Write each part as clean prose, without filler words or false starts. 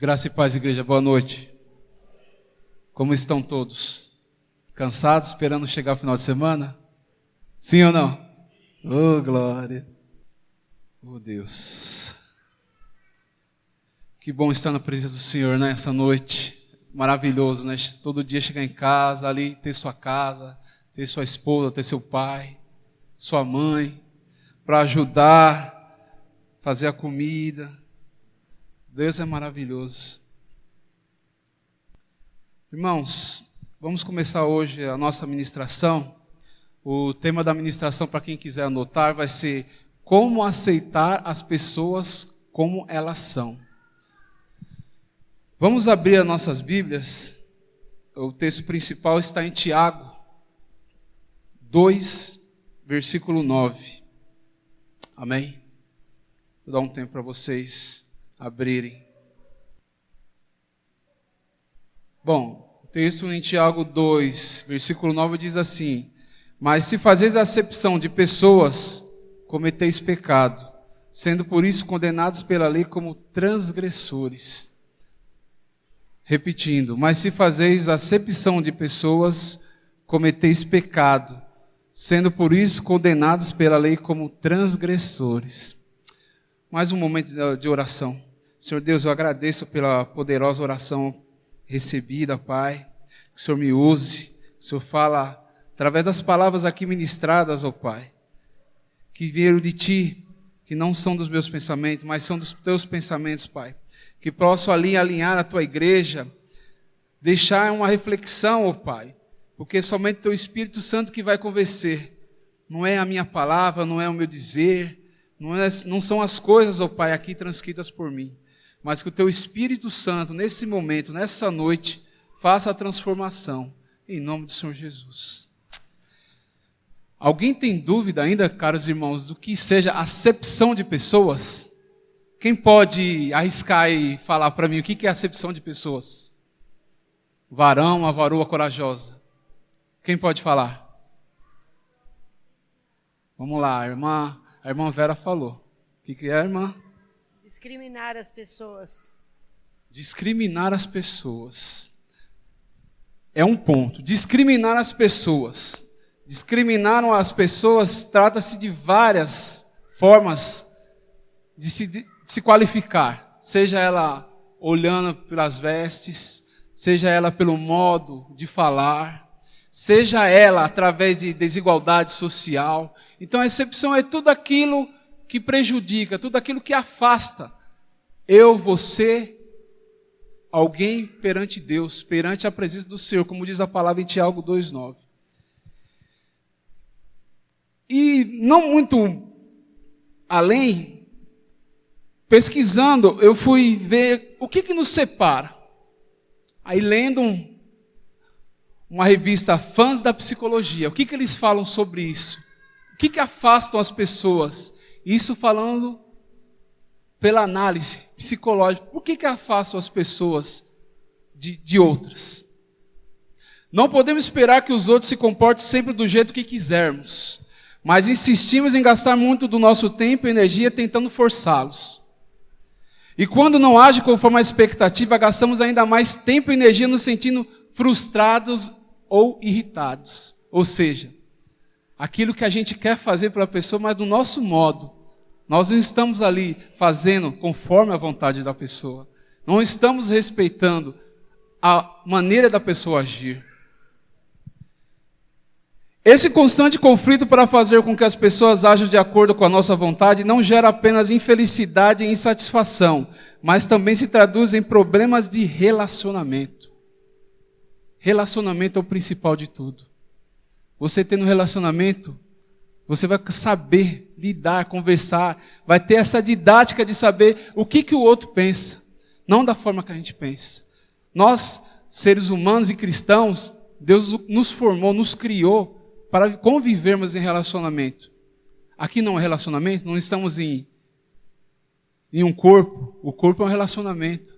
Graça e paz, igreja, boa noite. Como estão todos? Cansados, esperando chegar o final de semana? Sim ou não? Oh, glória. Oh, Deus. Que bom estar na presença do Senhor nessa noite. Maravilhoso, né? Todo dia chegar em casa, ali ter sua casa, ter sua esposa, ter seu pai, sua mãe, para ajudar, fazer a comida. Deus é maravilhoso. Irmãos, vamos começar hoje a nossa ministração. O tema da ministração, para quem quiser anotar, vai ser como aceitar as pessoas como elas são. Vamos abrir as nossas Bíblias. O texto principal está em Tiago 2, versículo 9. Amém? Vou dar um tempo para vocês abrirem. Bom, o texto em Tiago 2, versículo 9 diz assim: mas se fazeis acepção de pessoas, cometeis pecado, sendo por isso condenados pela lei como transgressores. Repetindo, mas se fazeis acepção de pessoas, cometeis pecado, sendo por isso condenados pela lei como transgressores. Mais um momento de oração. Senhor Deus, eu agradeço pela poderosa oração recebida, Pai. Que o Senhor me use, que o Senhor fala através das palavras aqui ministradas, ó Pai, que vieram de Ti, que não são dos meus pensamentos, mas são dos Teus pensamentos, Pai. Que posso alinhar a Tua igreja, deixar uma reflexão, ó Pai, porque somente o Teu Espírito Santo que vai convencer. Não é a minha palavra, não é o meu dizer, não são as coisas, ó Pai, aqui transcritas por mim, mas que o Teu Espírito Santo, nesse momento, nessa noite, faça a transformação, em nome do Senhor Jesus. Alguém tem dúvida ainda, caros irmãos, do que seja acepção de pessoas? Quem pode arriscar e falar para mim o que é acepção de pessoas? Varão, a varoa corajosa. Quem pode falar? Vamos lá, a irmã Vera falou. O que é, irmã? Discriminar as pessoas. Discriminar as pessoas. É um ponto. Discriminar as pessoas. Discriminar as pessoas trata-se de várias formas de se qualificar. Seja ela olhando pelas vestes, seja ela pelo modo de falar, seja ela através de desigualdade social. Então a acepção é tudo aquilo que prejudica, tudo aquilo que afasta eu, você, alguém perante Deus, perante a presença do Senhor, como diz a palavra em Tiago 2,9. E não muito além, pesquisando, eu fui ver o que nos separa. Aí lendo uma revista Fãs da Psicologia, o que eles falam sobre isso? O que afastam as pessoas? Isso falando pela análise psicológica. Por que afastam as pessoas de outras? Não podemos esperar que os outros se comportem sempre do jeito que quisermos, mas insistimos em gastar muito do nosso tempo e energia tentando forçá-los. E quando não age conforme a expectativa, gastamos ainda mais tempo e energia nos sentindo frustrados ou irritados. Ou seja, aquilo que a gente quer fazer para a pessoa, mas do nosso modo. Nós não estamos ali fazendo conforme a vontade da pessoa. Não estamos respeitando a maneira da pessoa agir. Esse constante conflito para fazer com que as pessoas ajam de acordo com a nossa vontade não gera apenas infelicidade e insatisfação, mas também se traduz em problemas de relacionamento. Relacionamento é o principal de tudo. Você tendo um relacionamento, você vai saber lidar, conversar, vai ter essa didática de saber o que o outro pensa, não da forma que a gente pensa. Nós, seres humanos e cristãos, Deus nos formou, nos criou para convivermos em relacionamento. Aqui não é relacionamento, não estamos em um corpo. O corpo é um relacionamento.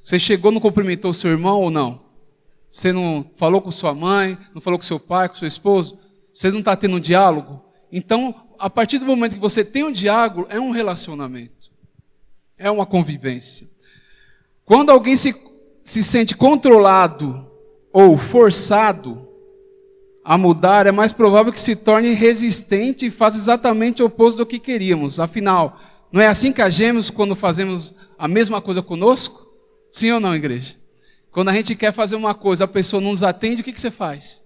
Você chegou, não cumprimentou o seu irmão ou não? Você não falou com sua mãe, não falou com seu pai, com seu esposo? Você não está tendo um diálogo? Então, a partir do momento que você tem um diálogo, é um relacionamento. É uma convivência. Quando alguém se sente controlado ou forçado a mudar, é mais provável que se torne resistente e faça exatamente o oposto do que queríamos. Afinal, não é assim que agimos quando fazemos a mesma coisa conosco? Sim ou não, igreja? Quando a gente quer fazer uma coisa, a pessoa não nos atende, o que você faz?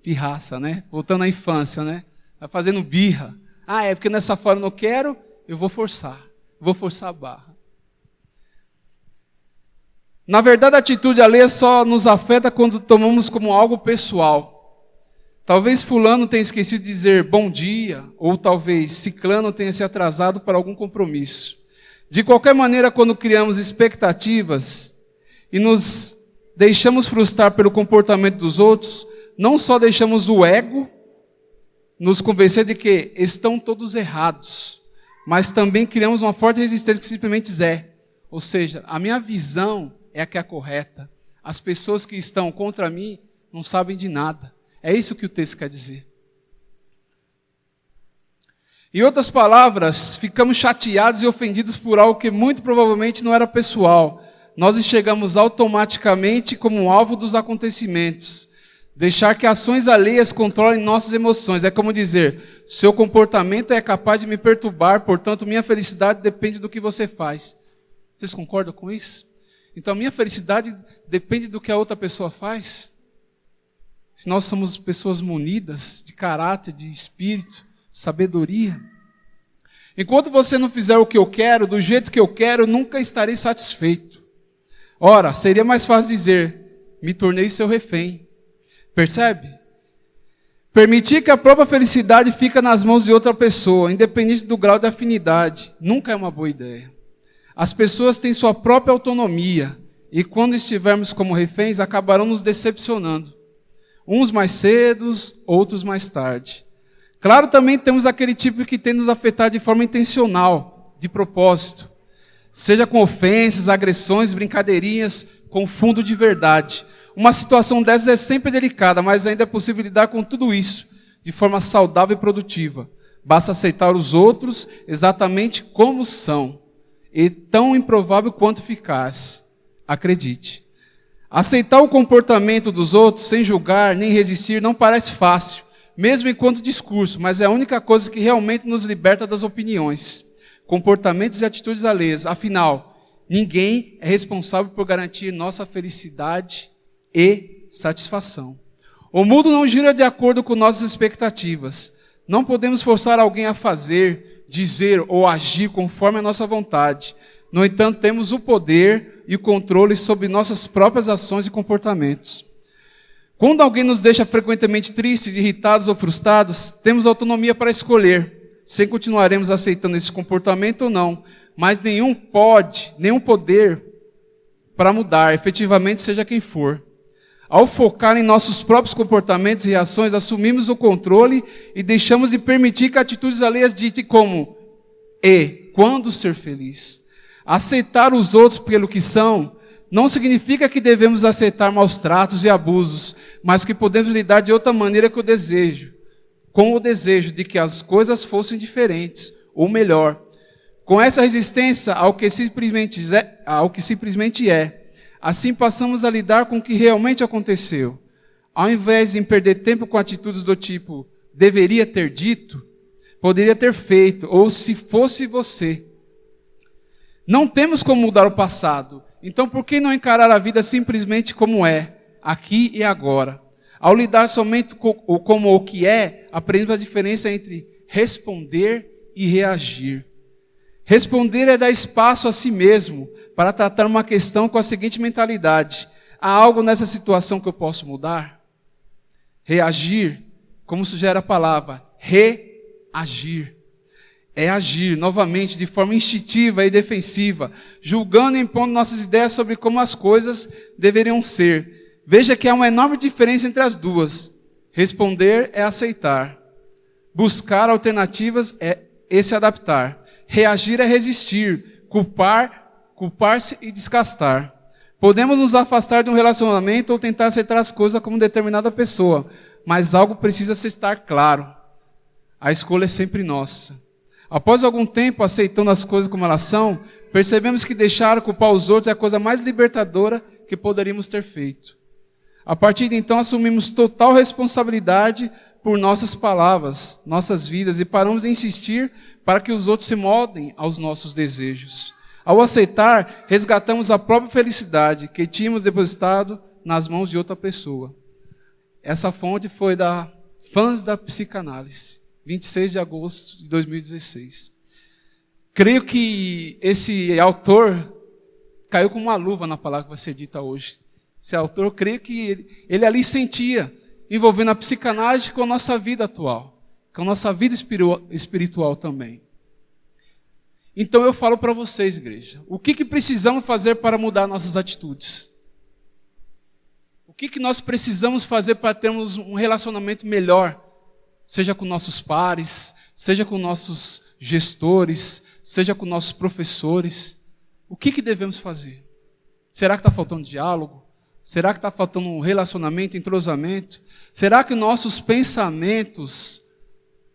Pirraça, né? Voltando à infância, né? Vai fazendo birra. É porque nessa forma eu não quero, eu vou forçar a barra. Na verdade, a atitude alheia só nos afeta quando tomamos como algo pessoal. Talvez fulano tenha esquecido de dizer bom dia, ou talvez ciclano tenha se atrasado para algum compromisso. De qualquer maneira, quando criamos expectativas e nos deixamos frustrar pelo comportamento dos outros, não só deixamos o ego nos convencer de que estão todos errados, mas também criamos uma forte resistência que simplesmente é. Ou seja, a minha visão é a que é a correta. As pessoas que estão contra mim não sabem de nada. É isso que o texto quer dizer. Em outras palavras, ficamos chateados e ofendidos por algo que muito provavelmente não era pessoal. Nós enxergamos automaticamente como alvo dos acontecimentos. Deixar que ações alheias controlem nossas emoções. É como dizer, seu comportamento é capaz de me perturbar, portanto minha felicidade depende do que você faz. Vocês concordam com isso? Então, minha felicidade depende do que a outra pessoa faz. Se nós somos pessoas munidas de caráter, de espírito, de sabedoria. Enquanto você não fizer o que eu quero, do jeito que eu quero, nunca estarei satisfeito. Ora, seria mais fácil dizer, me tornei seu refém. Percebe? Permitir que a própria felicidade fique nas mãos de outra pessoa, independente do grau de afinidade, nunca é uma boa ideia. As pessoas têm sua própria autonomia e quando estivermos como reféns, acabarão nos decepcionando. Uns mais cedo, outros mais tarde. Claro, também temos aquele tipo que tende a nos afetar de forma intencional, de propósito. Seja com ofensas, agressões, brincadeirinhas, com fundo de verdade. Uma situação dessas é sempre delicada, mas ainda é possível lidar com tudo isso de forma saudável e produtiva. Basta aceitar os outros exatamente como são. E tão improvável quanto eficaz. Acredite. Aceitar o comportamento dos outros sem julgar nem resistir não parece fácil, mesmo enquanto discurso, mas é a única coisa que realmente nos liberta das opiniões, comportamentos e atitudes alheias. Afinal, ninguém é responsável por garantir nossa felicidade e satisfação. O mundo não gira de acordo com nossas expectativas. Não podemos forçar alguém a fazer, dizer ou agir conforme a nossa vontade. No entanto, temos o poder e o controle sobre nossas próprias ações e comportamentos. Quando alguém nos deixa frequentemente tristes, irritados ou frustrados, temos autonomia para escolher se continuaremos aceitando esse comportamento ou não, mas nenhum poder para mudar, efetivamente, seja quem for. Ao focar em nossos próprios comportamentos e reações, assumimos o controle e deixamos de permitir que atitudes alheias ditem como e quando ser feliz. Aceitar os outros pelo que são não significa que devemos aceitar maus tratos e abusos, mas que podemos lidar de outra maneira com o desejo de que as coisas fossem diferentes, ou melhor, com essa resistência ao que simplesmente é. Assim passamos a lidar com o que realmente aconteceu. Ao invés de perder tempo com atitudes do tipo, deveria ter dito, poderia ter feito, ou se fosse você. Não temos como mudar o passado, então por que não encarar a vida simplesmente como é, aqui e agora? Ao lidar somente como o que é, aprendemos a diferença entre responder e reagir. Responder é dar espaço a si mesmo para tratar uma questão com a seguinte mentalidade: há algo nessa situação que eu posso mudar? Reagir, como sugere a palavra, reagir. É agir, novamente, de forma instintiva e defensiva, julgando e impondo nossas ideias sobre como as coisas deveriam ser. Veja que há uma enorme diferença entre as duas. Responder é aceitar. Buscar alternativas é se adaptar. Reagir é resistir, culpar-se e desgastar. Podemos nos afastar de um relacionamento ou tentar aceitar as coisas como determinada pessoa, mas algo precisa estar claro. A escolha é sempre nossa. Após algum tempo aceitando as coisas como elas são, percebemos que deixar culpar os outros é a coisa mais libertadora que poderíamos ter feito. A partir de então, assumimos total responsabilidade por nossas palavras, nossas vidas, e paramos de insistir para que os outros se moldem aos nossos desejos. Ao aceitar, resgatamos a própria felicidade que tínhamos depositado nas mãos de outra pessoa. Essa fonte foi da Fãs da Psicanálise, 26 de agosto de 2016. Creio que esse autor caiu como uma luva na palavra que vai ser dita hoje. Esse autor, eu creio que ele ali sentia, envolvendo a psicanálise com a nossa vida atual, com a nossa vida espiritual também. Então eu falo para vocês, igreja, o que precisamos fazer para mudar nossas atitudes? O que nós precisamos fazer para termos um relacionamento melhor, seja com nossos pares, seja com nossos gestores, seja com nossos professores? O que devemos fazer? Será que está faltando diálogo? Será que está faltando um relacionamento, entrosamento? Será que nossos pensamentos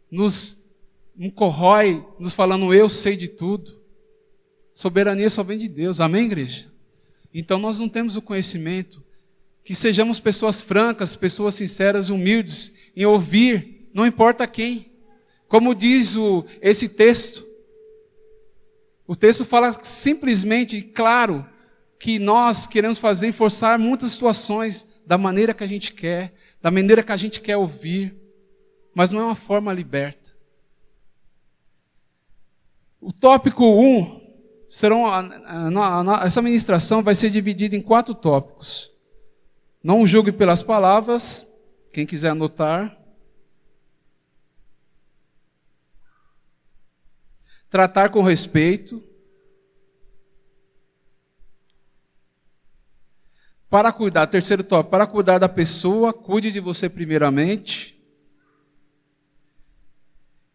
nos corrói, nos falando eu sei de tudo? Soberania só vem de Deus, amém, igreja? Então nós não temos o conhecimento. Que sejamos pessoas francas, pessoas sinceras e humildes em ouvir, não importa quem. Como diz esse texto, o texto fala simplesmente, claro, que nós queremos fazer e forçar muitas situações da maneira que a gente quer, da maneira que a gente quer ouvir, mas não é uma forma liberta. O tópico 1, essa ministração vai ser dividida em 4 tópicos. Não julgue pelas palavras, quem quiser anotar. Tratar com respeito. Para cuidar, terceiro tópico, para cuidar da pessoa, cuide de você primeiramente.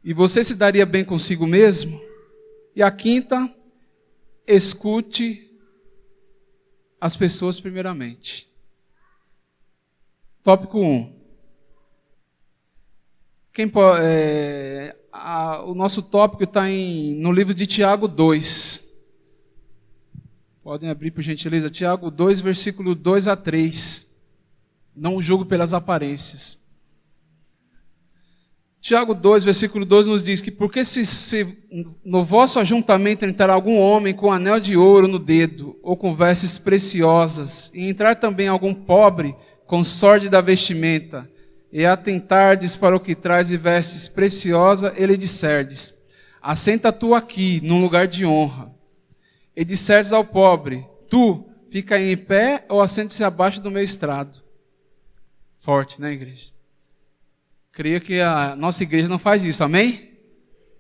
E você se daria bem consigo mesmo? E a quinta, escute as pessoas primeiramente. Tópico 1. O nosso tópico está no livro de Tiago 2. Podem abrir, por gentileza, Tiago 2, versículo 2 a 3. Não julgo pelas aparências. Tiago 2, versículo 12 nos diz que porque se no vosso ajuntamento entrar algum homem com anel de ouro no dedo, ou com vestes preciosas, e entrar também algum pobre com sórdida vestimenta, e atentardes para o que traz e vestes preciosa, ele disserdes, assenta tu aqui, num lugar de honra. E disserdes ao pobre, tu, fica aí em pé, ou assente-se abaixo do meu estrado. Forte, né, igreja? Creio que a nossa igreja não faz isso, amém?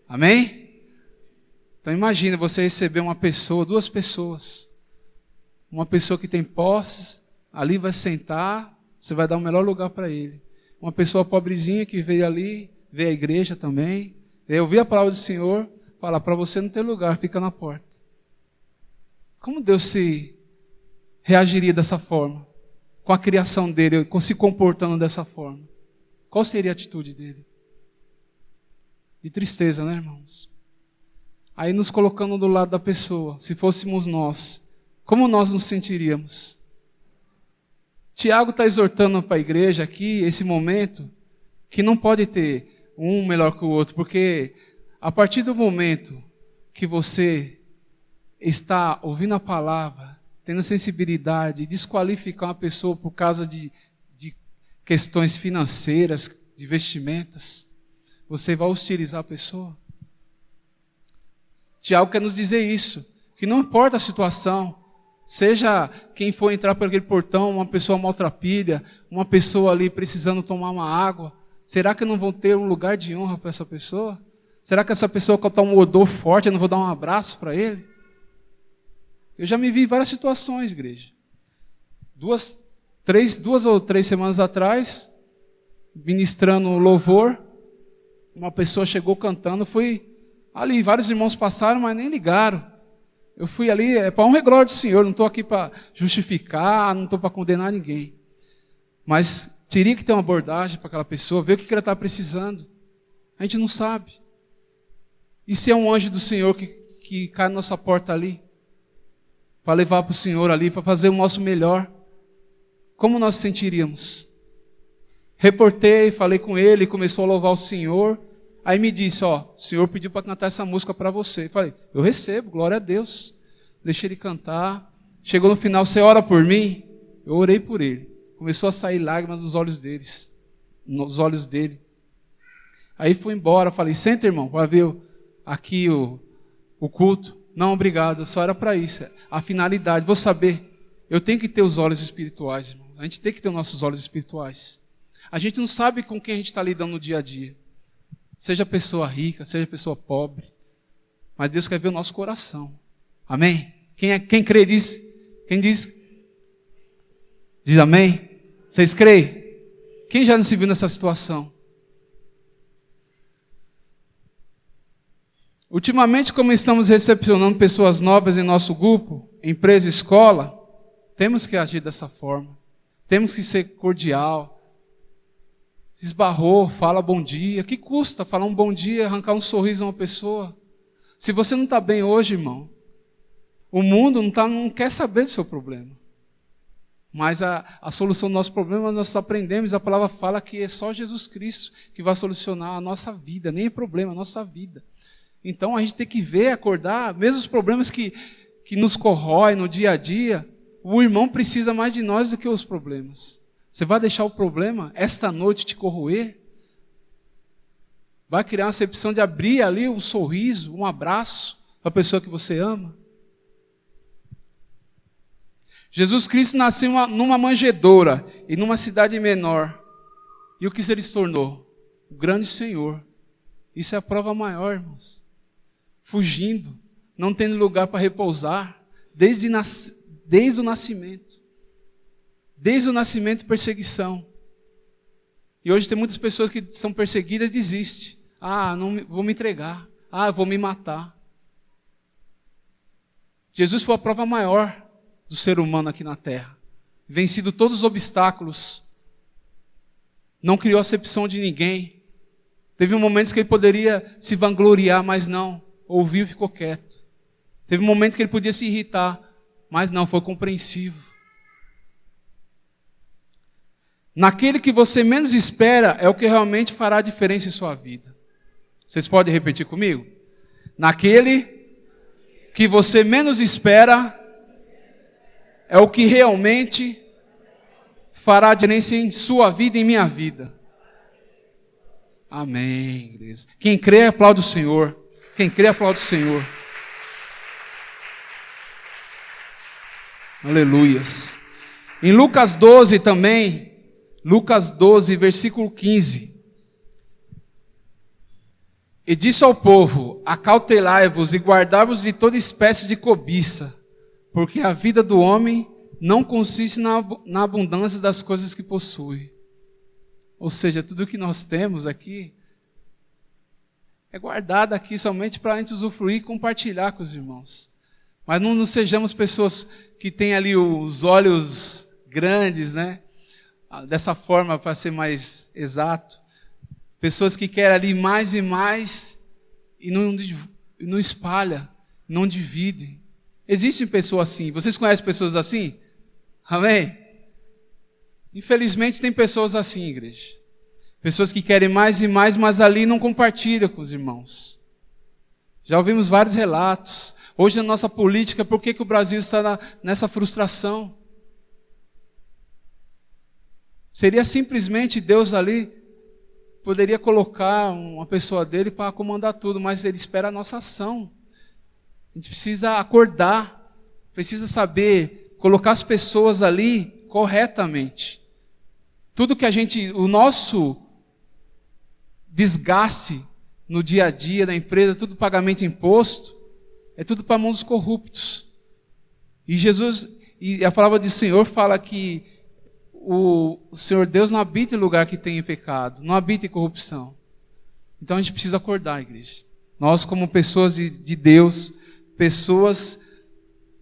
Amém? Então imagina você receber uma pessoa, 2 pessoas. Uma pessoa que tem posses, ali vai sentar, você vai dar o melhor lugar para ele. Uma pessoa pobrezinha que veio ali, veio à igreja também, veio ouvir a palavra do Senhor, fala, para você não ter lugar, fica na porta. Como Deus se reagiria dessa forma? Com a criação dele, se comportando dessa forma? Qual seria a atitude dele? De tristeza, né, irmãos? Aí nos colocando do lado da pessoa, se fôssemos nós, como nós nos sentiríamos? Tiago está exortando para a igreja aqui, esse momento, que não pode ter um melhor que o outro, porque a partir do momento que você está ouvindo a palavra, tendo sensibilidade, desqualificar uma pessoa por causa de questões financeiras, de vestimentas, você vai hostilizar a pessoa. Tiago quer nos dizer isso, que não importa a situação, seja quem for entrar por aquele portão, uma pessoa maltrapilha, uma pessoa ali precisando tomar uma água, será que não vão ter um lugar de honra para essa pessoa? Será que essa pessoa que está um odor forte, eu não vou dar um abraço para ele? Eu já me vi em várias situações, igreja. 2 ou 3 semanas atrás, ministrando louvor, uma pessoa chegou cantando, fui ali, vários irmãos passaram, mas nem ligaram. Eu fui ali, para honra e glória do Senhor, não estou aqui para justificar, não estou para condenar ninguém. Mas teria que ter uma abordagem para aquela pessoa, ver o que ela está precisando. A gente não sabe. E se é um anjo do Senhor que cai na nossa porta ali? para levar para o Senhor ali, para fazer o nosso melhor. Como nós sentiríamos? Reportei, falei com ele, começou a louvar o Senhor. Aí me disse, o Senhor pediu para cantar essa música para você. Falei, eu recebo, glória a Deus. Deixei ele cantar. Chegou no final, você ora por mim? Eu orei por ele. Começou a sair lágrimas nos olhos dele. Aí fui embora, falei, senta irmão, para ver aqui o culto. Não, obrigado, só era para isso. A finalidade, vou saber, eu tenho que ter os olhos espirituais, irmão. A gente tem que ter os nossos olhos espirituais. A gente não sabe com quem a gente está lidando no dia a dia. Seja pessoa rica, seja pessoa pobre. Mas Deus quer ver o nosso coração. Amém? Quem crê diz? Quem diz? Diz amém? Vocês creem? Quem já não se viu nessa situação? Ultimamente, como estamos recepcionando pessoas novas em nosso grupo, empresa, escola, temos que agir dessa forma. Temos que ser cordial. Se esbarrou, fala bom dia. Que custa falar um bom dia, arrancar um sorriso a uma pessoa? Se você não está bem hoje, irmão, o mundo não quer saber do seu problema. Mas a solução do nosso problema nós aprendemos, a palavra fala que é só Jesus Cristo que vai solucionar a nossa vida, nem é problema, a nossa vida. Então a gente tem que ver, acordar, mesmo os problemas que nos corroem no dia a dia, o irmão precisa mais de nós do que os problemas. Você vai deixar o problema esta noite te corroer? Vai criar uma acepção de abrir ali um sorriso, um abraço para a pessoa que você ama? Jesus Cristo nasceu numa manjedoura e numa cidade menor. E o que ele se tornou? O grande Senhor. Isso é a prova maior, irmãos. Fugindo, não tendo lugar para repousar, desde o nascimento. Desde o nascimento, perseguição. E hoje tem muitas pessoas que são perseguidas e desistem. Não vou me entregar. Eu vou me matar. Jesus foi a prova maior do ser humano aqui na terra. Vencido todos os obstáculos. Não criou acepção de ninguém. Teve momentos que ele poderia se vangloriar, mas não. Ouviu e ficou quieto. Teve um momento que ele podia se irritar, mas não, foi compreensivo. Naquele que você menos espera é o que realmente fará a diferença em sua vida. Vocês podem repetir comigo? Naquele que você menos espera é o que realmente fará a diferença em sua vida e em minha vida. Amém, igreja. Quem crê, aplaude o Senhor. Quem crê, aplaude o Senhor. Aleluias. Em Lucas 12 também, Lucas 12, versículo 15. E disse ao povo, acautelai-vos e guardai-vos de toda espécie de cobiça, porque a vida do homem não consiste na abundância das coisas que possui. Ou seja, tudo que nós temos aqui é guardado aqui somente para a gente usufruir e compartilhar com os irmãos. Mas não sejamos pessoas que têm ali os olhos grandes, né? Dessa forma, para ser mais exato. Pessoas que querem ali mais e mais e não espalham, não dividem. Existem pessoas assim. Vocês conhecem pessoas assim? Amém? Infelizmente tem pessoas assim, igreja. Pessoas que querem mais e mais, mas ali não compartilham com os irmãos. Já ouvimos vários relatos. Hoje na nossa política, por que o Brasil está nessa frustração? Seria simplesmente Deus ali, poderia colocar uma pessoa dele para comandar tudo, mas Ele espera a nossa ação. A gente precisa acordar, precisa saber colocar as pessoas ali corretamente. Tudo que o nosso desgaste no dia a dia da empresa, tudo pagamento de imposto, é tudo para a mão dos corruptos. E a palavra do Senhor fala que o Senhor Deus não habita em lugar que tem pecado, não habita em corrupção. Então a gente precisa acordar, igreja. Nós como pessoas de Deus, pessoas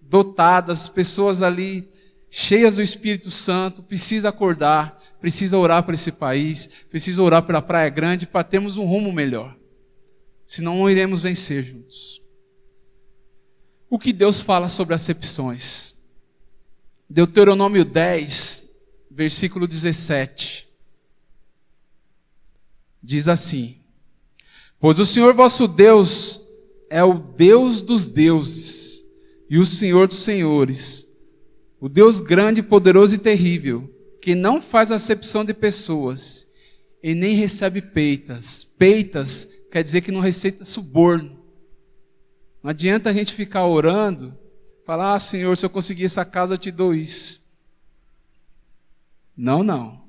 dotadas, pessoas ali cheias do Espírito Santo, precisa acordar, precisa orar por esse país, precisa orar pela Praia Grande para termos um rumo melhor. Senão não iremos vencer juntos. o que Deus fala sobre acepções. Deuteronômio 10, versículo 17. Diz assim: pois o Senhor vosso Deus é o Deus dos deuses e o Senhor dos senhores, o Deus grande, poderoso e terrível, que não faz acepção de pessoas e nem recebe peitas. Peitas quer dizer que não recebe suborno. Não adianta a gente ficar orando, falar, Senhor, se eu conseguir essa casa eu te dou isso. Não.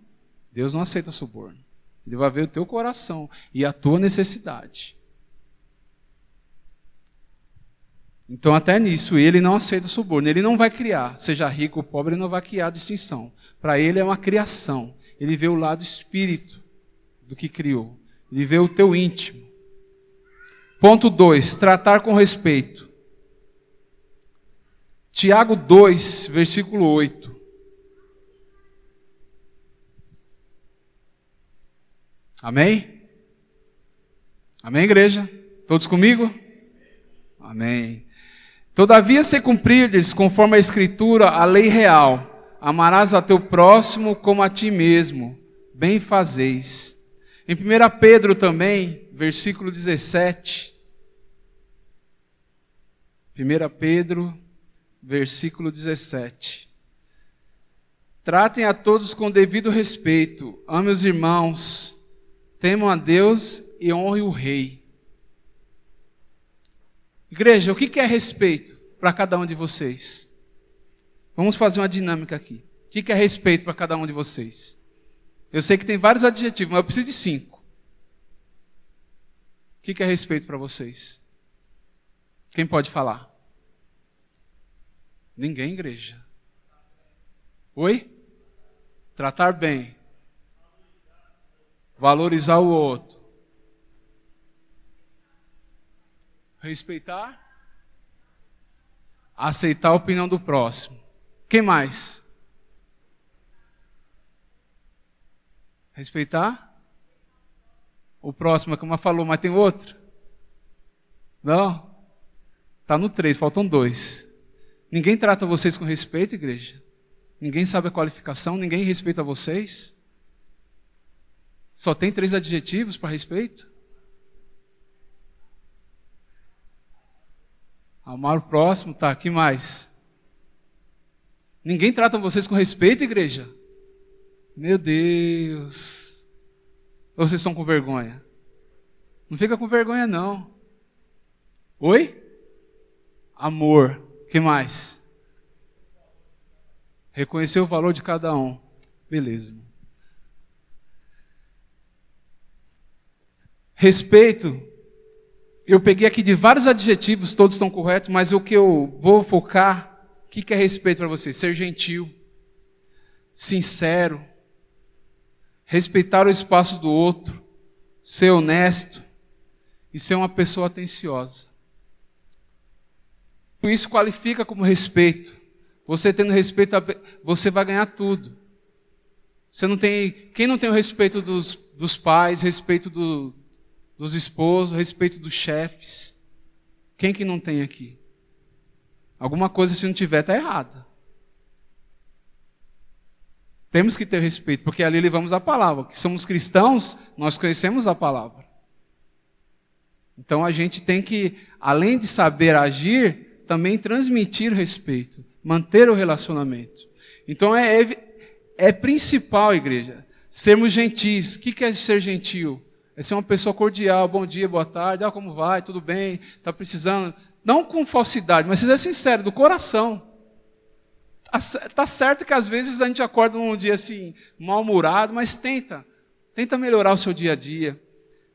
Deus não aceita suborno. Ele vai ver o teu coração e a tua necessidade. Então até nisso, ele não aceita suborno. Ele não vai criar, seja rico ou pobre, ele não vai criar distinção. Para ele é uma criação. Ele vê o lado espírito do que criou. Ele vê o teu íntimo. Ponto 2, tratar com respeito. Tiago 2, versículo 8. Amém? Amém, igreja? Todos comigo? Amém. Todavia, se cumprirdes, conforme a Escritura, a lei real, amarás a teu próximo como a ti mesmo, bem fazeis. Em 1 Pedro também, versículo 17. 1 Pedro, versículo 17. Tratem a todos com devido respeito, ame os irmãos, temam a Deus e honre o rei. Igreja, o que é respeito para cada um de vocês? Vamos fazer uma dinâmica aqui. O que é respeito para cada um de vocês? Eu sei que tem vários adjetivos, mas eu preciso de 5. O que é respeito para vocês? Quem pode falar? Ninguém, igreja. Oi? Tratar bem. Valorizar o outro. Respeitar. Aceitar a opinião do próximo. Quem mais? Respeitar. O próximo, como ela falou, mas tem outro? Não? Está no 3, faltam 2. Ninguém trata vocês com respeito, igreja? Ninguém sabe a qualificação, ninguém respeita vocês? Só tem 3 adjetivos para respeito? Amar o próximo, tá, que mais? Ninguém trata vocês com respeito, igreja? Meu Deus. Ou vocês estão com vergonha? Não fica com vergonha, não. Oi? Amor. Que mais? Reconhecer o valor de cada um. Beleza, irmão. Respeito. Eu peguei aqui de vários adjetivos, todos estão corretos, mas o que eu vou focar, o que é respeito para vocês? Ser gentil, sincero, respeitar o espaço do outro, ser honesto e ser uma pessoa atenciosa. Isso qualifica como respeito. Você tendo respeito, você vai ganhar tudo. Quem não tem o respeito dos pais, respeito dos esposos, respeito dos chefes? Quem que não tem aqui? Alguma coisa, se não tiver, está errada. Temos que ter respeito, porque ali levamos a palavra. Que somos cristãos, nós conhecemos a palavra. Então a gente tem que, além de saber agir, também transmitir respeito, manter o relacionamento. Então é principal, igreja, sermos gentis. O que é ser gentil? É ser uma pessoa cordial, bom dia, boa tarde, como vai, tudo bem, está precisando. Não com falsidade, mas seja sincero, do coração. Está certo que às vezes a gente acorda um dia assim, mal-humorado, mas tenta melhorar o seu dia a dia.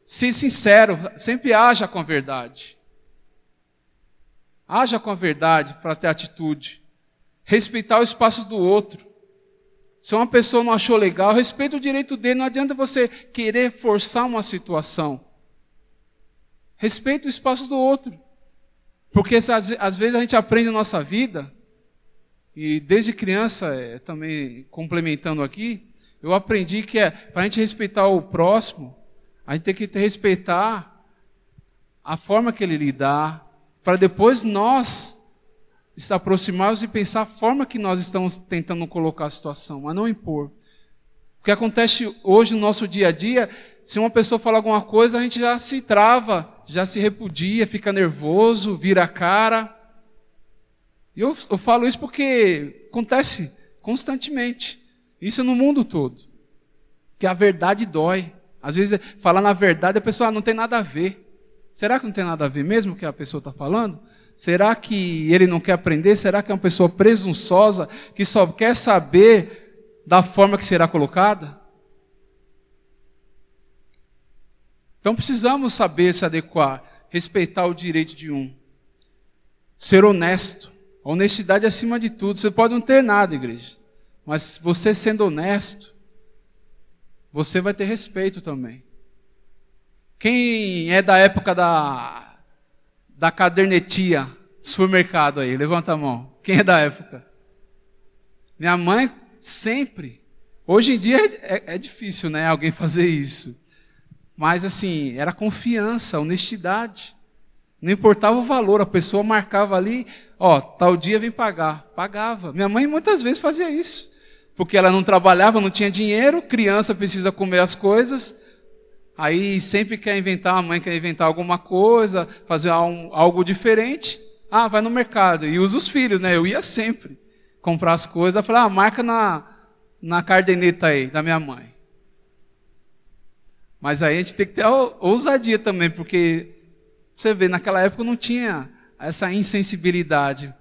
Ser sincero, sempre haja com a verdade. Haja com a verdade para ter atitude. Respeitar o espaço do outro. Se uma pessoa não achou legal, respeita o direito dele. Não adianta você querer forçar uma situação. Respeita o espaço do outro. Porque às vezes a gente aprende na nossa vida, e desde criança, também complementando aqui, eu aprendi que para a gente respeitar o próximo, a gente tem que respeitar a forma que ele lidar, para depois nós aproximar-nos e pensar a forma que nós estamos tentando colocar a situação, mas não impor. O que acontece hoje no nosso dia a dia, se uma pessoa fala alguma coisa, a gente já se trava, já se repudia, fica nervoso, vira a cara. E eu falo isso porque acontece constantemente. Isso no mundo todo. Que a verdade dói. Às vezes, falar na verdade, a pessoa não tem nada a ver. Será que não tem nada a ver mesmo o que a pessoa está falando? Será que ele não quer aprender? Será que é uma pessoa presunçosa que só quer saber da forma que será colocada? Então precisamos saber se adequar, respeitar o direito de um. Ser honesto. A honestidade é acima de tudo. Você pode não ter nada, igreja. Mas você sendo honesto, você vai ter respeito também. Quem é da época da cadernetia do supermercado aí? Levanta a mão. Quem é da época? Minha mãe sempre. Hoje em dia é difícil, né, alguém fazer isso. Mas assim, era confiança, honestidade. Não importava o valor, a pessoa marcava ali, tal dia vem pagar. Pagava. Minha mãe muitas vezes fazia isso. Porque ela não trabalhava, não tinha dinheiro, criança precisa comer as coisas. Aí sempre a mãe quer inventar alguma coisa, fazer algo diferente. Vai no mercado. E usa os filhos, né? Eu ia sempre comprar as coisas. Eu falei, marca na caderneta aí, da minha mãe. Mas aí a gente tem que ter ousadia também, porque você vê, naquela época não tinha essa insensibilidade.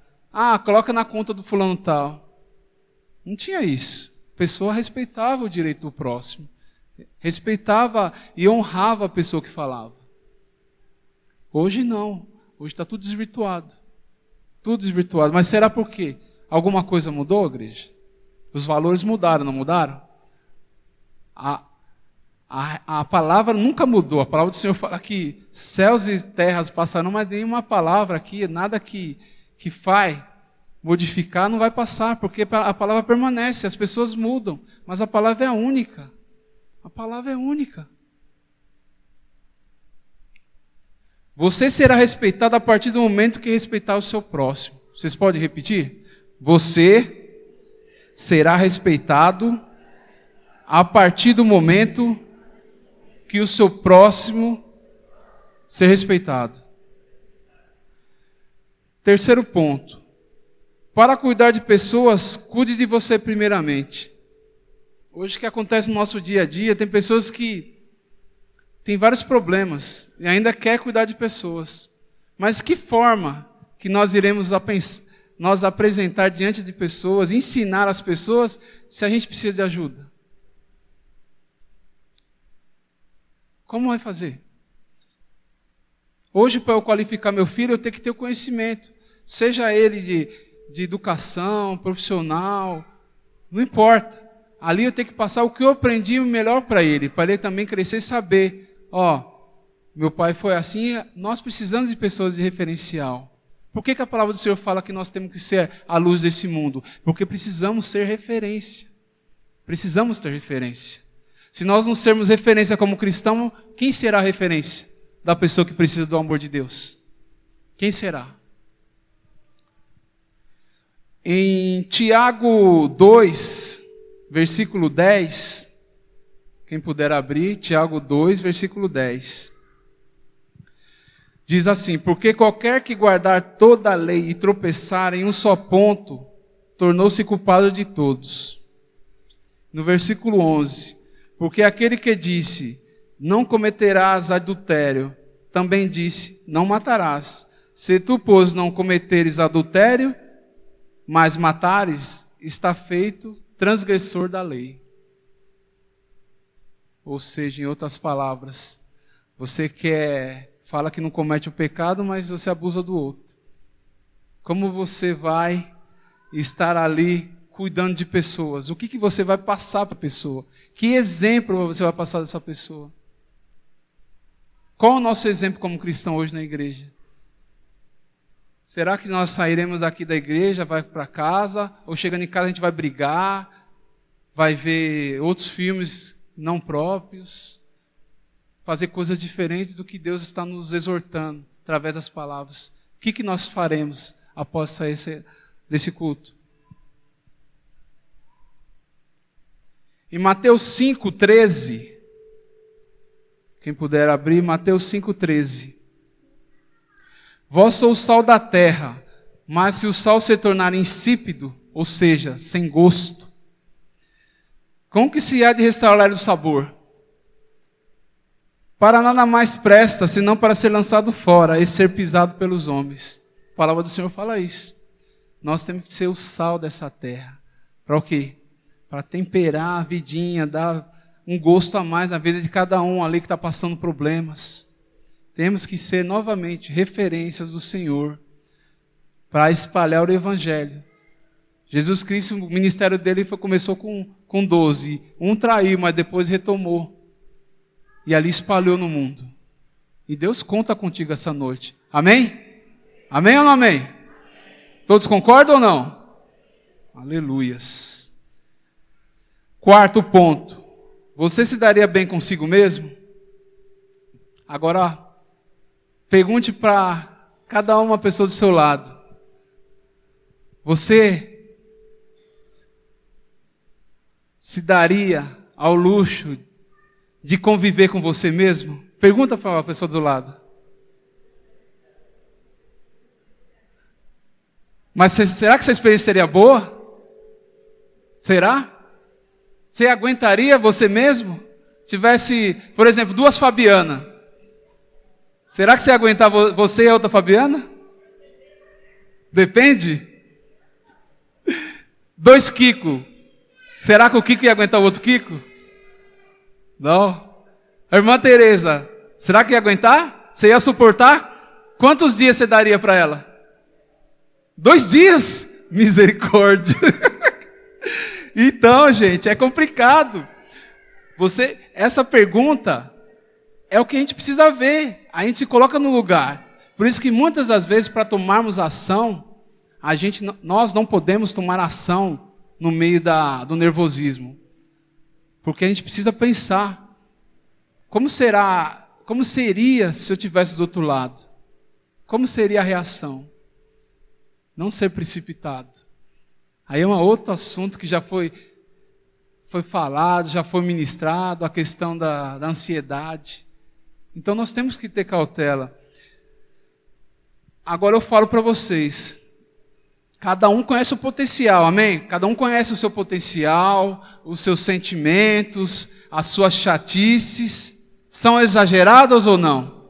Coloca na conta do fulano tal. Não tinha isso. A pessoa respeitava o direito do próximo. Respeitava e honrava a pessoa que falava. Hoje não. Hoje está tudo desvirtuado. Tudo desvirtuado. Mas será por quê? Alguma coisa mudou, igreja? Os valores mudaram, não mudaram? A palavra nunca mudou. A palavra do Senhor fala que céus e terras passarão, mas nenhuma palavra aqui, nada que faz modificar não vai passar, porque a palavra permanece, as pessoas mudam, mas a palavra é única. A palavra é única. Você será respeitado a partir do momento que respeitar o seu próximo. Vocês podem repetir? Você será respeitado a partir do momento que o seu próximo ser respeitado. Terceiro ponto. Para cuidar de pessoas, cuide de você primeiramente. Hoje o que acontece no nosso dia a dia, tem pessoas que têm vários problemas e ainda quer cuidar de pessoas. Mas que forma que nós iremos nós apresentar diante de pessoas, ensinar as pessoas, se a gente precisa de ajuda? Como vai fazer? Hoje, para eu qualificar meu filho, eu tenho que ter o conhecimento. Seja ele de educação, profissional, não importa. Ali eu tenho que passar o que eu aprendi melhor para ele também crescer e saber, meu pai foi assim, nós precisamos de pessoas de referencial. Por que a palavra do Senhor fala que nós temos que ser a luz desse mundo? Porque precisamos ser referência. Precisamos ter referência. Se nós não sermos referência como cristão, quem será a referência da pessoa que precisa do amor de Deus? Quem será? Em Tiago 2, versículo 10, quem puder abrir, Tiago 2, versículo 10. Diz assim: porque qualquer que guardar toda a lei e tropeçar em um só ponto, tornou-se culpado de todos. No versículo 11, porque aquele que disse, não cometerás adultério, também disse, não matarás. Se tu, pois, não cometeres adultério, mas matares, está feito transgressor da lei. Ou seja, em outras palavras, você fala que não comete o pecado, mas você abusa do outro. Como você vai estar ali cuidando de pessoas? O que você vai passar para a pessoa? Que exemplo você vai passar dessa pessoa? Qual é o nosso exemplo como cristão hoje na igreja? Será que nós sairemos daqui da igreja, vai para casa, ou chegando em casa a gente vai brigar, vai ver outros filmes não próprios, fazer coisas diferentes do que Deus está nos exortando através das palavras? O que nós faremos após sair desse culto. Em Mateus 5,13, quem puder abrir, Mateus 5,13. Vós sois o sal da terra, mas se o sal se tornar insípido, ou seja, sem gosto, como que se há de restaurar o sabor? Para nada mais presta, senão para ser lançado fora e ser pisado pelos homens. A palavra do Senhor fala isso. Nós temos que ser o sal dessa terra. Para o quê? Para temperar a vidinha, dar um gosto a mais na vida de cada um ali que está passando problemas. Temos que ser novamente referências do Senhor para espalhar o Evangelho. Jesus Cristo, o ministério dele começou com 12. Um traiu, mas depois retomou. E ali espalhou no mundo. E Deus conta contigo essa noite. Amém? Amém ou não amém? Todos concordam ou não? Aleluias. Quarto ponto. Você se daria bem consigo mesmo? Agora, pergunte para cada uma pessoa do seu lado. Você se daria ao luxo de conviver com você mesmo? Pergunta para a pessoa do lado. Mas será que essa experiência seria boa? Será? Você aguentaria você mesmo? Tivesse, por exemplo, 2 Fabiana. Será que você ia aguentar você e a outra Fabiana? Depende. 2 Kiko. Será que o Kiko ia aguentar o outro Kiko? Não. A irmã Teresa, será que ia aguentar? Você ia suportar? Quantos dias você daria para ela? 2 dias? Misericórdia. Então, gente, é complicado. Essa pergunta é o que a gente precisa ver. A gente se coloca no lugar. Por isso que muitas das vezes, para tomarmos ação, nós não podemos tomar ação no meio do nervosismo. Porque a gente precisa pensar. Como seria se eu estivesse do outro lado? Como seria a reação? Não ser precipitado. Aí é um outro assunto que já foi falado, já foi ministrado, a questão da ansiedade. Então nós temos que ter cautela. Agora eu falo para vocês, cada um conhece o potencial, amém? Cada um conhece o seu potencial, os seus sentimentos, as suas chatices. São exageradas ou não?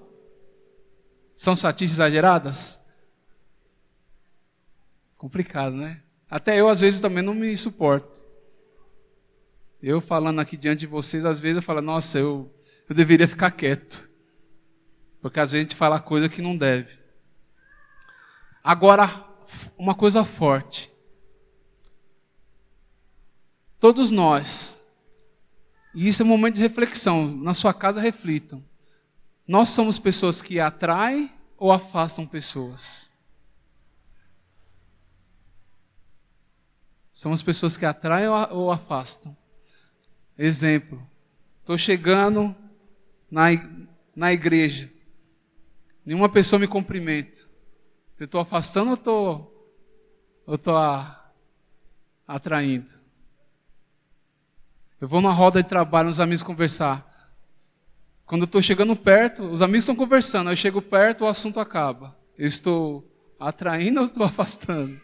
São chatices exageradas? Complicado, né? Até eu, às vezes, também não me suporto. Eu falando aqui diante de vocês, às vezes eu falo, nossa, eu deveria ficar quieto. Porque às vezes a gente fala coisa que não deve. Agora, uma coisa forte. Todos nós, e isso é um momento de reflexão, na sua casa reflitam. Nós somos pessoas que atraem ou afastam pessoas? Somos pessoas que atraem ou afastam? Exemplo, estou chegando na igreja, nenhuma pessoa me cumprimenta. Eu estou afastando ou estou atraindo? Eu vou numa roda de trabalho, os amigos conversar. Quando eu estou chegando perto, os amigos estão conversando, eu chego perto, o assunto acaba. Eu estou atraindo ou estou afastando?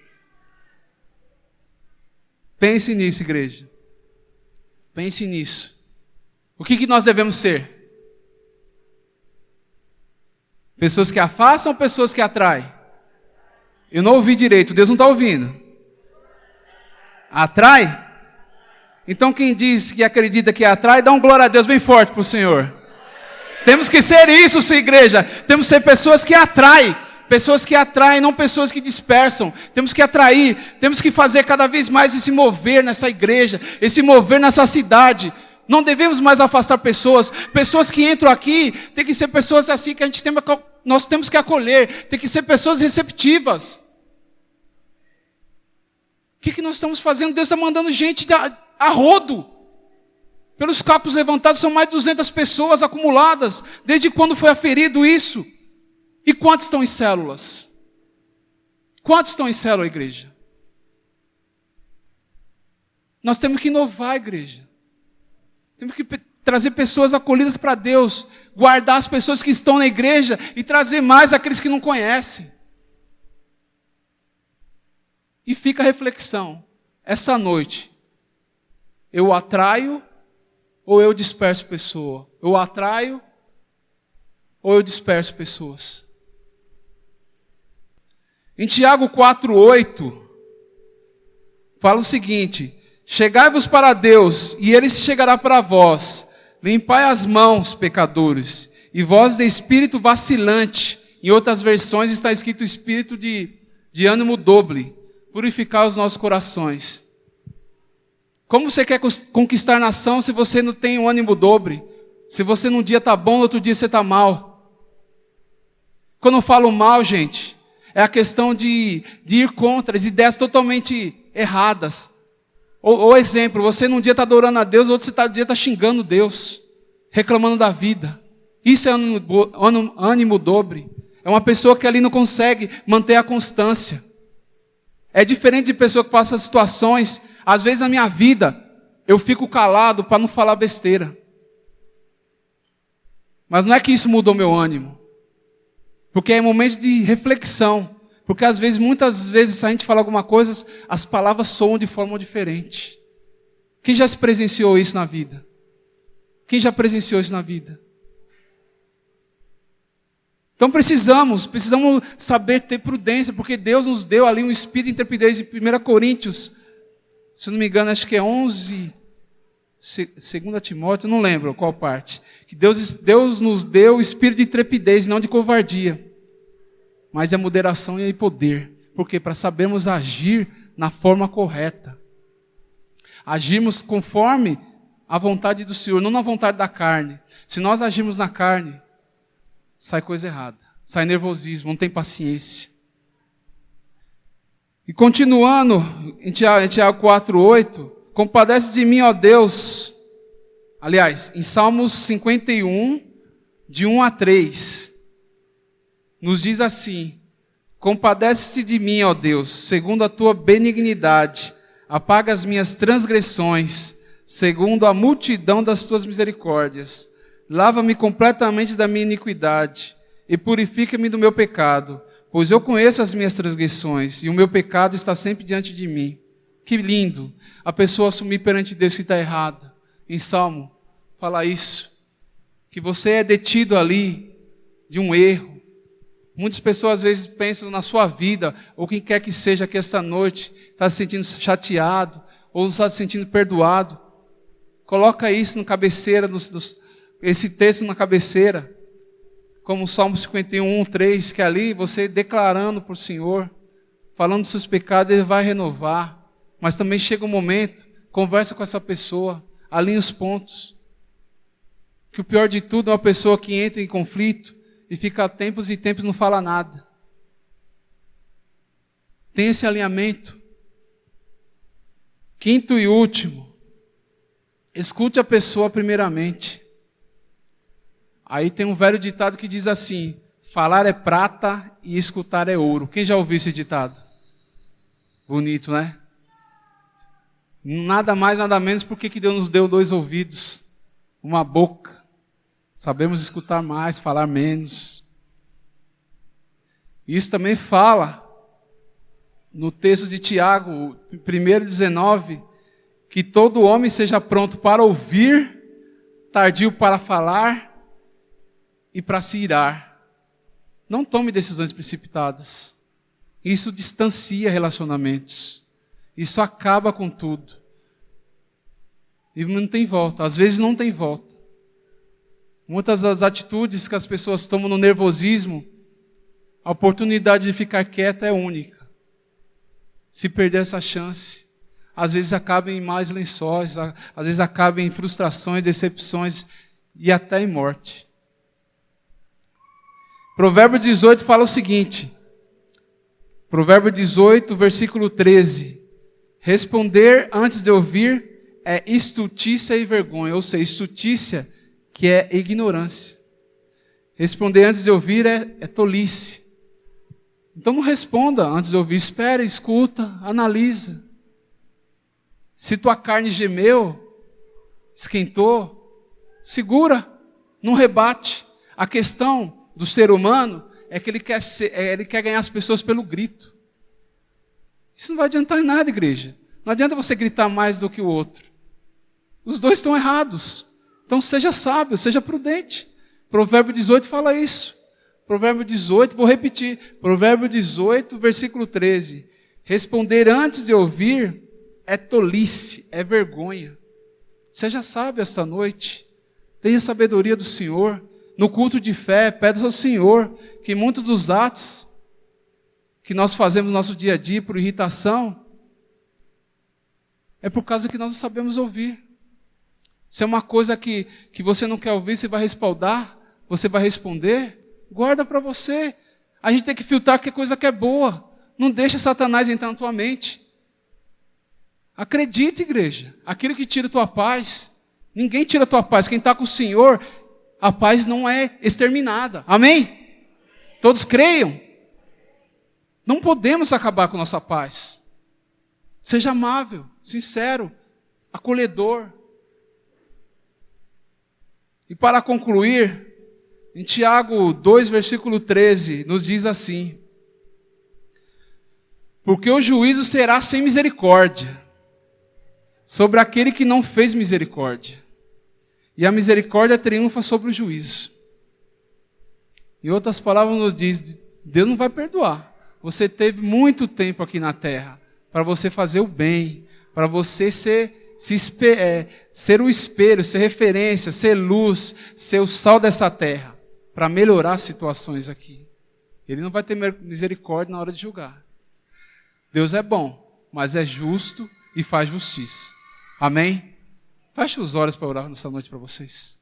Pense nisso, igreja. Pense nisso. O que nós devemos ser? Pessoas que afastam ou pessoas que atraem? Eu não ouvi direito, Deus não está ouvindo. Atrai? Então quem diz que acredita que atrai, dá um glória a Deus bem forte para o Senhor. Temos que ser isso, igreja. Temos que ser pessoas que atraem. Pessoas que atraem, não pessoas que dispersam. Temos que atrair, temos que fazer cada vez mais esse mover nessa igreja, esse mover nessa cidade. Não devemos mais afastar pessoas. Pessoas que entram aqui, tem que ser pessoas assim que nós temos que acolher. Tem que ser pessoas receptivas. O que nós estamos fazendo? Deus está mandando gente a rodo. Pelos capos levantados, são mais de 200 pessoas acumuladas. Desde quando foi aferido isso? E quantos estão em células? Quantos estão em célula, igreja? Nós temos que inovar a igreja. Temos que trazer pessoas acolhidas para Deus, guardar as pessoas que estão na igreja e trazer mais aqueles que não conhecem. E fica a reflexão, essa noite, eu atraio ou eu disperso pessoa? Eu atraio ou eu disperso pessoas? Em Tiago 4:8, fala o seguinte: chegai-vos para Deus, e Ele se chegará para vós. Limpai as mãos, pecadores, e vós de espírito vacilante. Em outras versões está escrito espírito de ânimo dobre. Purificar os nossos corações. Como você quer conquistar nação se você não tem um ânimo dobre? Se você num dia está bom, no outro dia você está mal. Quando eu falo mal, gente, é a questão de ir contra as ideias totalmente erradas. Ou exemplo, você num dia está adorando a Deus, outro dia está xingando Deus, reclamando da vida. Isso é ânimo dobre. É uma pessoa que ali não consegue manter a constância. É diferente de pessoa que passa situações. Às vezes na minha vida, eu fico calado para não falar besteira. Mas não é que isso mudou meu ânimo. Porque é momento de reflexão. Porque muitas vezes, se a gente fala alguma coisa, as palavras soam de forma diferente. Quem já se presenciou isso na vida? Quem já presenciou isso na vida? Então precisamos saber ter prudência, porque Deus nos deu ali um espírito de intrepidez. Em 1 Coríntios, se não me engano, acho que é 11, 2 Timóteo, não lembro qual parte. Que Deus nos deu o espírito de intrepidez, não de covardia, mas de moderação e poder. Porque para sabermos agir na forma correta. Agirmos conforme a vontade do Senhor, não na vontade da carne. Se nós agirmos na carne, sai coisa errada. Sai nervosismo, não tem paciência. E continuando, em Tiago 4:8, compadece de mim, ó Deus. Aliás, em Salmos 51, de 1-3, nos diz assim: compadece-te de mim, ó Deus, segundo a tua benignidade, apaga as minhas transgressões, segundo a multidão das tuas misericórdias. Lava-me completamente da minha iniquidade e purifica-me do meu pecado, pois eu conheço as minhas transgressões e o meu pecado está sempre diante de mim. Que lindo a pessoa assumir perante Deus que está errada. Em Salmo, fala isso, que você é detido ali de um erro. Muitas pessoas às vezes pensam na sua vida, ou quem quer que seja que esta noite está se sentindo chateado, ou está se sentindo perdoado. Coloca isso na cabeceira, esse texto na cabeceira, como o Salmo 51:3, que ali você declarando para o Senhor, falando dos seus pecados, Ele vai renovar. Mas também chega um momento, conversa com essa pessoa, alinha os pontos. Que o pior de tudo é uma pessoa que entra em conflito e fica tempos e tempos não fala nada. Tem esse alinhamento. Quinto e último, escute a pessoa primeiramente. Aí tem um velho ditado que diz assim: falar é prata e escutar é ouro. Quem já ouviu esse ditado? Bonito, né? Nada mais, nada menos porque que Deus nos deu 2 ouvidos, uma boca. Sabemos escutar mais, falar menos. Isso também fala no texto de Tiago, 1:19, que todo homem seja pronto para ouvir, tardio para falar e para se irar. Não tome decisões precipitadas. Isso distancia relacionamentos. Isso acaba com tudo. E não tem volta. Às vezes não tem volta. Muitas das atitudes que as pessoas tomam no nervosismo, a oportunidade de ficar quieta é única. Se perder essa chance, às vezes acaba em mais lençóis, às vezes acaba em frustrações, decepções e até em morte. Provérbio 18 fala o seguinte, Provérbio 18, versículo 13, responder antes de ouvir é estultícia e vergonha, ou seja, estultícia que é ignorância. Responder antes de ouvir é tolice. Então não responda antes de ouvir. Espera, escuta, analisa. Se tua carne gemeu, esquentou, segura, não rebate. A questão do ser humano é que ele quer ganhar as pessoas pelo grito. Isso não vai adiantar em nada, igreja. Não adianta você gritar mais do que o outro. Os dois estão errados. Então seja sábio, seja prudente. Provérbio 18 fala isso. Provérbio 18, vou repetir. Provérbio 18, versículo 13. Responder antes de ouvir é tolice, é vergonha. Seja sábio esta noite. Tenha sabedoria do Senhor. No culto de fé, peça ao Senhor que muitos dos atos que nós fazemos no nosso dia a dia por irritação é por causa que nós não sabemos ouvir. Se é uma coisa que você não quer ouvir, você vai respaldar, você vai responder, guarda para você. A gente tem que filtrar que coisa que é boa. Não deixa Satanás entrar na tua mente. Acredite, igreja. Aquilo que tira a tua paz, ninguém tira a tua paz. Quem está com o Senhor, a paz não é exterminada. Amém? Todos creiam? Não podemos acabar com nossa paz. Seja amável, sincero, acolhedor. E para concluir, em Tiago 2, versículo 13, nos diz assim: porque o juízo será sem misericórdia sobre aquele que não fez misericórdia, e a misericórdia triunfa sobre o juízo. Em outras palavras, nos diz: Deus não vai perdoar. Você teve muito tempo aqui na terra para você fazer o bem, para você ser o espelho, ser referência, ser luz, ser o sal dessa terra, para melhorar as situações aqui. Ele não vai ter misericórdia na hora de julgar. Deus é bom, mas é justo e faz justiça. Amém? Feche os olhos para orar nessa noite para vocês.